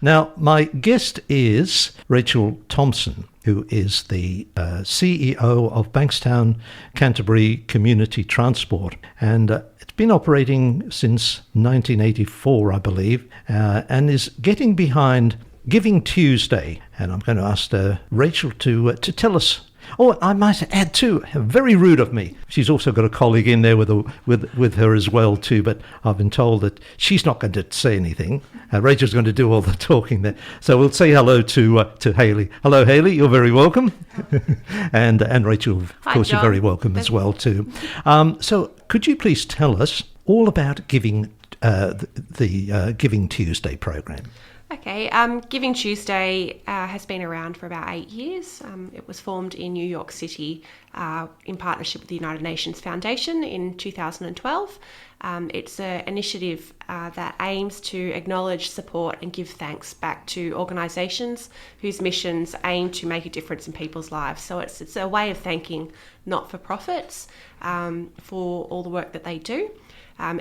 Now, my guest is Rachel Thompson, who is the CEO of Bankstown, Canterbury Community Transport. And it's been operating since 1984, I believe, and is getting behind Giving Tuesday. And I'm going to ask Rachel to tell us. Oh, I might add too, very rude of me. She's also got a colleague in there with her as well too, but I've been told that she's not going to say anything. Rachel's going to do all the talking there. So we'll say hello to Hayley. Hello, Hayley. You're very welcome. and Rachel, of course, John. You're very welcome as well too. So could you please tell us all about Giving the Giving Tuesday program? Okay, Giving Tuesday has been around for about 8 years. It was formed in New York City in partnership with the United Nations Foundation in 2012. It's an initiative that aims to acknowledge, support and give thanks back to organisations whose missions aim to make a difference in people's lives. So it's a way of thanking not-for-profits for all the work that they do.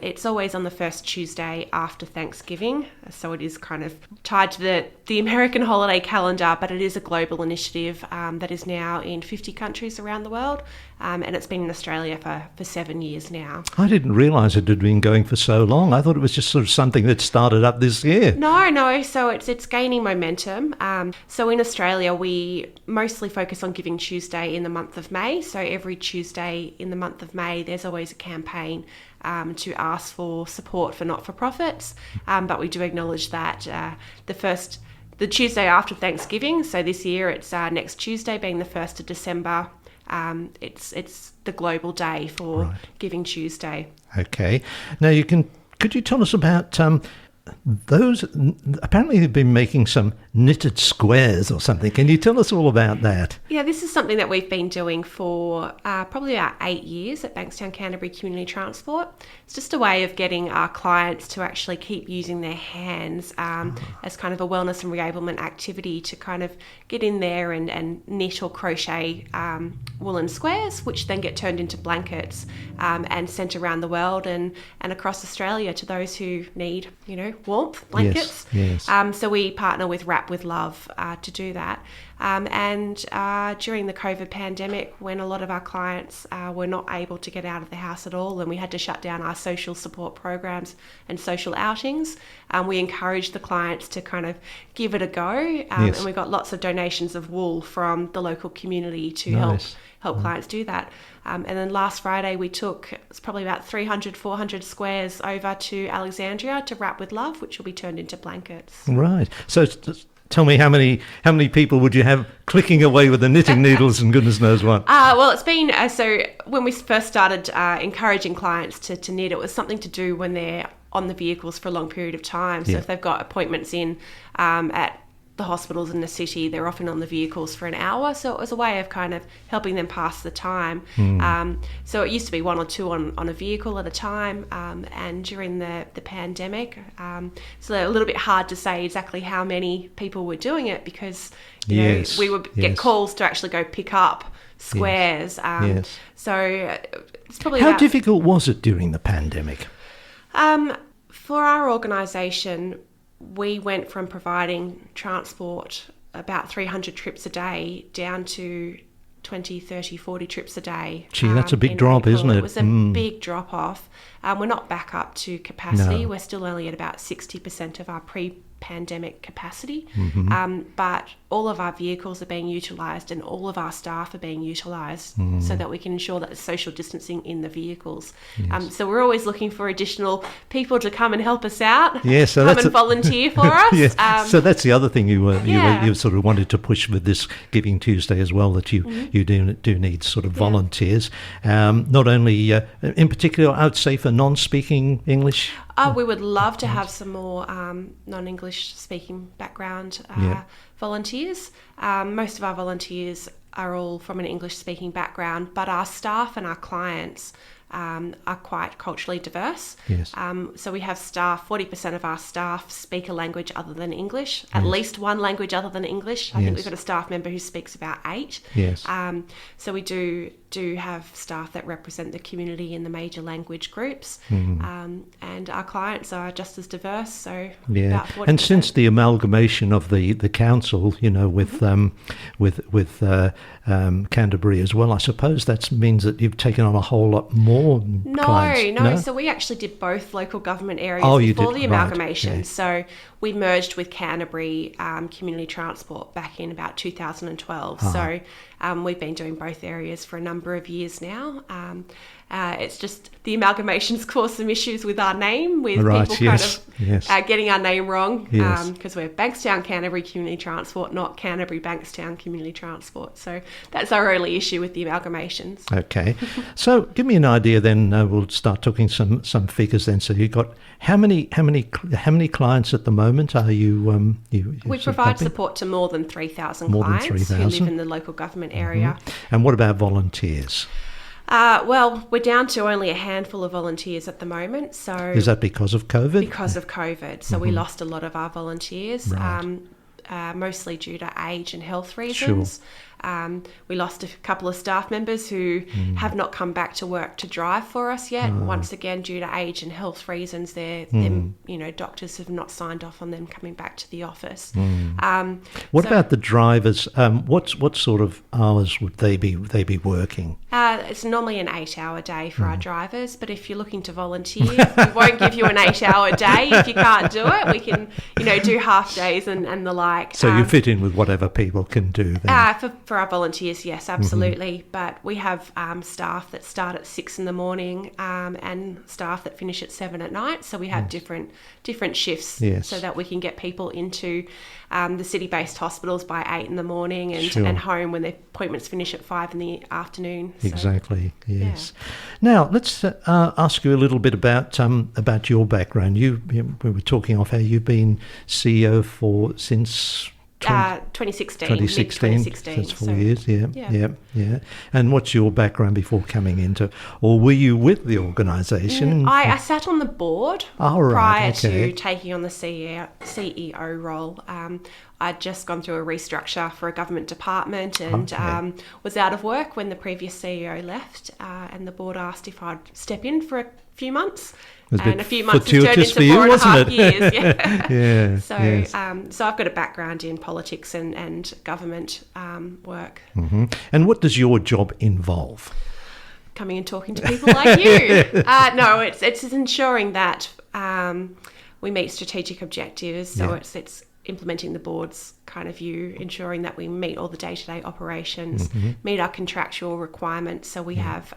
It's always on the first Tuesday after Thanksgiving, so it is kind of tied to the American holiday calendar, but it is a global initiative that is now in 50 countries around the world, and it's been in Australia for 7 years now. I didn't realise it had been going for so long. I thought it was just sort of something that started up this year. No, so it's gaining momentum. So in Australia, we mostly focus on Giving Tuesday in the month of May, so every Tuesday in the month of May, there's always a campaign to ask for support for not-for-profits, but we do acknowledge that the Tuesday after Thanksgiving, so this year it's next Tuesday being the 1st of December, it's the global day for Giving Tuesday. Okay. Now could you tell us about those? Apparently they've been making some knitted squares or something. Can you tell us all about that? Yeah, this is something that we've been doing for probably about 8 years at Bankstown Canterbury Community Transport. It's just a way of getting our clients to actually keep using their hands as kind of a wellness and reablement activity to kind of get in there and knit or crochet woolen squares, which then get turned into blankets and sent around the world and across Australia to those who need, warmth, blankets. Yes. So we partner with Wrap with Love to do that. And during the COVID pandemic, when a lot of our clients were not able to get out of the house at all and we had to shut down our social support programs and social outings, we encouraged the clients to kind of give it a go. And we got lots of donations of wool from the local community to help clients do that. And then last Friday we took, it's probably about 300, 400 squares over to Alexandria to Wrap with Love, which will be turned into blankets. Right. So tell me how many people would you have clicking away with the knitting needles and goodness knows what? Well, it's been, so when we first started encouraging clients to knit, it was something to do when they're on the vehicles for a long period of time. So if they've got appointments in at the hospitals in the city, they're often on the vehicles for an hour, so it was a way of kind of helping them pass the time. So it used to be one or two on a vehicle at a time, and during the pandemic, it's a little bit hard to say exactly how many people were doing it because we would get calls to actually go pick up squares. So it's probably how difficult was it during the pandemic? For our organisation, we went from providing transport about 300 trips a day down to 20, 30, 40 trips a day. Gee, that's a big drop, isn't it? It was a big drop off. We're not back up to capacity. No. We're still only at about 60% of our pre-pandemic capacity. But all of our vehicles are being utilised and all of our staff are being utilised so that we can ensure that there's social distancing in the vehicles. So we're always looking for additional people to come and help us out. So come and volunteer for us. So that's the other thing you sort of wanted to push with this Giving Tuesday as well, that you do need sort of volunteers. Not only in particular, I would say for non-speaking English. We would love to have some more non-English speaking background volunteers. Most of our volunteers are all from an English speaking background, but our staff and our clients are quite culturally diverse. Yes. So we have staff, 40% of our staff speak a language other than English, at least one language other than English. I think we've got a staff member who speaks about 8. Yes. So we do have staff that represent the community in the major language groups, and our clients are just as diverse. So about 40%. And since the amalgamation of the council, with Canterbury as well, I suppose that means that you've taken on a whole lot more clients. No. So we actually did both local government areas before the amalgamation. Right. So we merged with Canterbury Community Transport back in about 2012. So we've been doing both areas for a number of years now. It's just the amalgamations caused some issues with our name, with people getting our name wrong, because we're Bankstown Canterbury Community Transport, not Canterbury Bankstown Community Transport. So that's our only issue with the amalgamations. Okay, so give me an idea then. We'll start talking some figures then. So you've got how many clients at the moment are you? We provide support to more than 3,000 clients who live in the local government area. And what about volunteers? Well, we're down to only a handful of volunteers at the moment. So is that because of COVID? Because of COVID. So we lost a lot of our volunteers, right. Mostly due to age and health reasons. We lost a couple of staff members who have not come back to work to drive for us yet. Once again, due to age and health reasons, doctors have not signed off on them coming back to the office. What about the drivers? What sort of hours would they be working? It's normally an 8-hour day for our drivers, but if you're looking to volunteer, we won't give you an 8-hour day if you can't do it. We can, do half days and the like. So you fit in with whatever people can do then? For our volunteers, yes, absolutely. But we have staff that start at 6 in the morning and staff that finish at 7 at night. So we have different shifts so that we can get people into the city-based hospitals by 8 in the morning and home when their appointments finish at 5 in the afternoon. So, exactly, yes. Yeah. Now, let's ask you a little bit about your background. We were talking off how you've been CEO since... 2016. 2016. That's 4 years, yeah. And what's your background before coming into, or were you with the organisation? I sat on the board prior to taking on the CEO role. I'd just gone through a restructure for a government department and was out of work when the previous CEO left, and the board asked if I'd step in for a few months. And a few months has turned into 4.5 years. Yeah. So I've got a background in politics and government work. Mm-hmm. And what does your job involve? Coming and talking to people like you. No, it's ensuring that we meet strategic objectives. So it's implementing the board's kind of view, ensuring that we meet all the day-to-day operations, meet our contractual requirements. So we have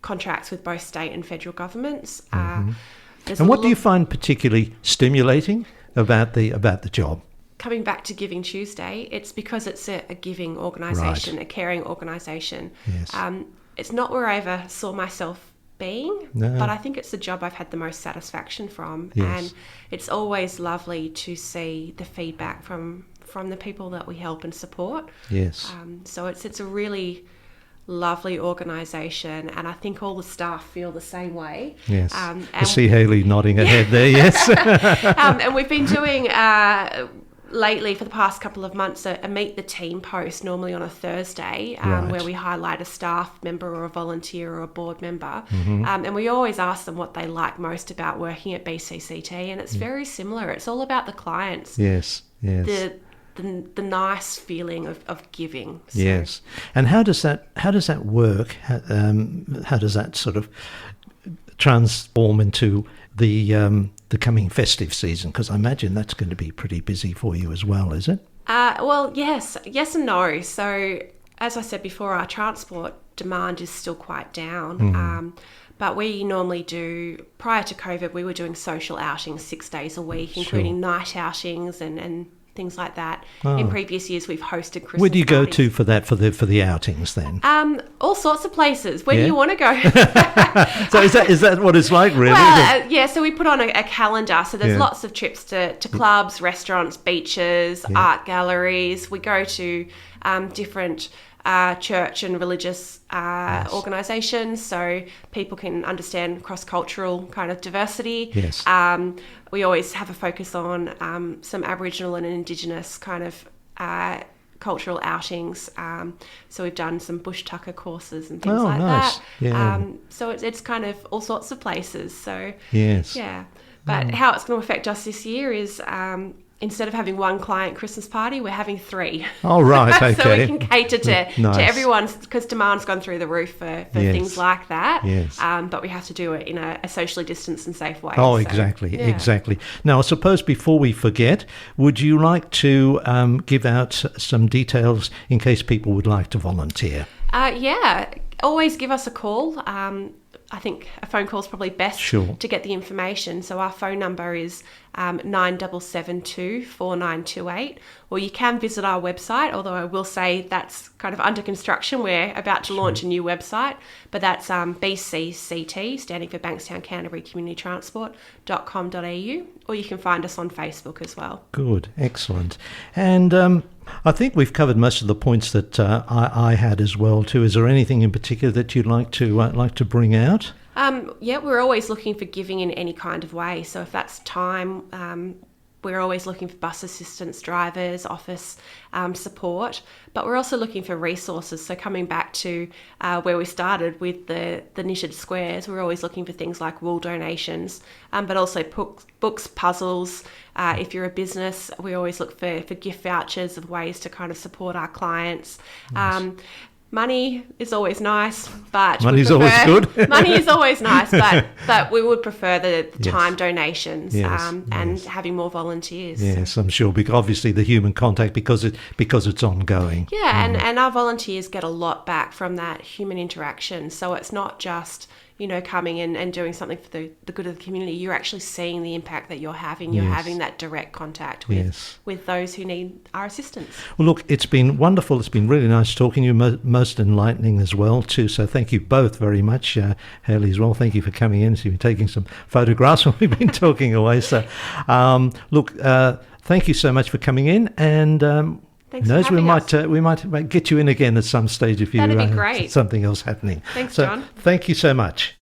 contracts with both state and federal governments. And what do you find particularly stimulating about the job? Coming back to Giving Tuesday, it's because it's a giving organisation, a caring organisation. Yes. It's not where I ever saw myself being, but I think it's the job I've had the most satisfaction from. Yes. And it's always lovely to see the feedback from the people that we help and support. Yes. So it's a really lovely organisation, and I think all the staff feel the same way. Yes. I see Hayley nodding her head there, yes. And we've been doing lately, for the past couple of months, a Meet the Team post, normally on a Thursday, where we highlight a staff member or a volunteer or a board member. And we always ask them what they like most about working at BCCT, and it's very similar. It's all about the clients. Yes. The nice feeling of giving. So. Yes. And how does that work? How does that sort of transform into the coming festive season? Because I imagine that's going to be pretty busy for you as well, is it? Well, yes and no. So as I said before, our transport demand is still quite down. But we normally do, prior to COVID, we were doing social outings 6 days a week, including night outings and things like that. In previous years, we've hosted Christmas Where do you go parties. to for that, for the outings then? All sorts of places. Where do you want to go? So is that what it's like, really? Well, so we put on a calendar. So there's lots of trips to clubs, restaurants, beaches, art galleries. We go to different church and religious organisations, so people can understand cross-cultural kind of diversity. Yes. We always have a focus on some Aboriginal and Indigenous kind of cultural outings. So we've done some bush tucker courses and things like nice. that. Yeah. So it's kind of all sorts of places. So Yes. yeah. But how it's going to affect us this year is instead of having one client Christmas party, we're having 3. Oh, right, okay. So we can cater to Nice. everyone's, because demand's gone through the roof for things like that. Yes. But we have to do it in a socially distanced and safe way. Oh, So, exactly, yeah. exactly. Now, I suppose before we forget, would you like to give out some details in case people would like to volunteer? Yeah, always give us a call. I think a phone call is probably best Sure. to get the information. So our phone number is 9772 4928, or you can visit our website, although I will say that's kind of under construction. We're about to launch a new website, but that's BCCT, standing for Bankstown Canterbury Community Transport.com.au, or you can find us on Facebook as well. Good, excellent. And I think we've covered most of the points that I had as well too. Is there anything in particular that you'd like to bring out? Yeah, we're always looking for giving in any kind of way. So if that's time, we're always looking for bus assistants, drivers, office support, but we're also looking for resources. So coming back to where we started with the knitted squares, we're always looking for things like wool donations, but also books, puzzles. If you're a business, we always look for gift vouchers of ways to kind of support our clients. Nice. Money is always nice, but money's always good. Money is always nice, but we would prefer the time donations and having more volunteers. Yes, I'm sure. Because obviously the human contact, because it's ongoing. Yeah, and our volunteers get a lot back from that human interaction. So it's not just coming in and doing something for the good of the community. You're actually seeing the impact that you're having. You're having that direct contact with those who need our assistance. Well, look, it's been wonderful. It's been really nice talking to you, most enlightening as well, too. So thank you both very much. Haley as well, thank you for coming in. So you've been taking some photographs while we've been talking away. So, look, thank you so much for coming in. And Thanks for having us. we might get you in again at some stage if you That'd be great. something else happening. Thanks, so, John. Thank you so much.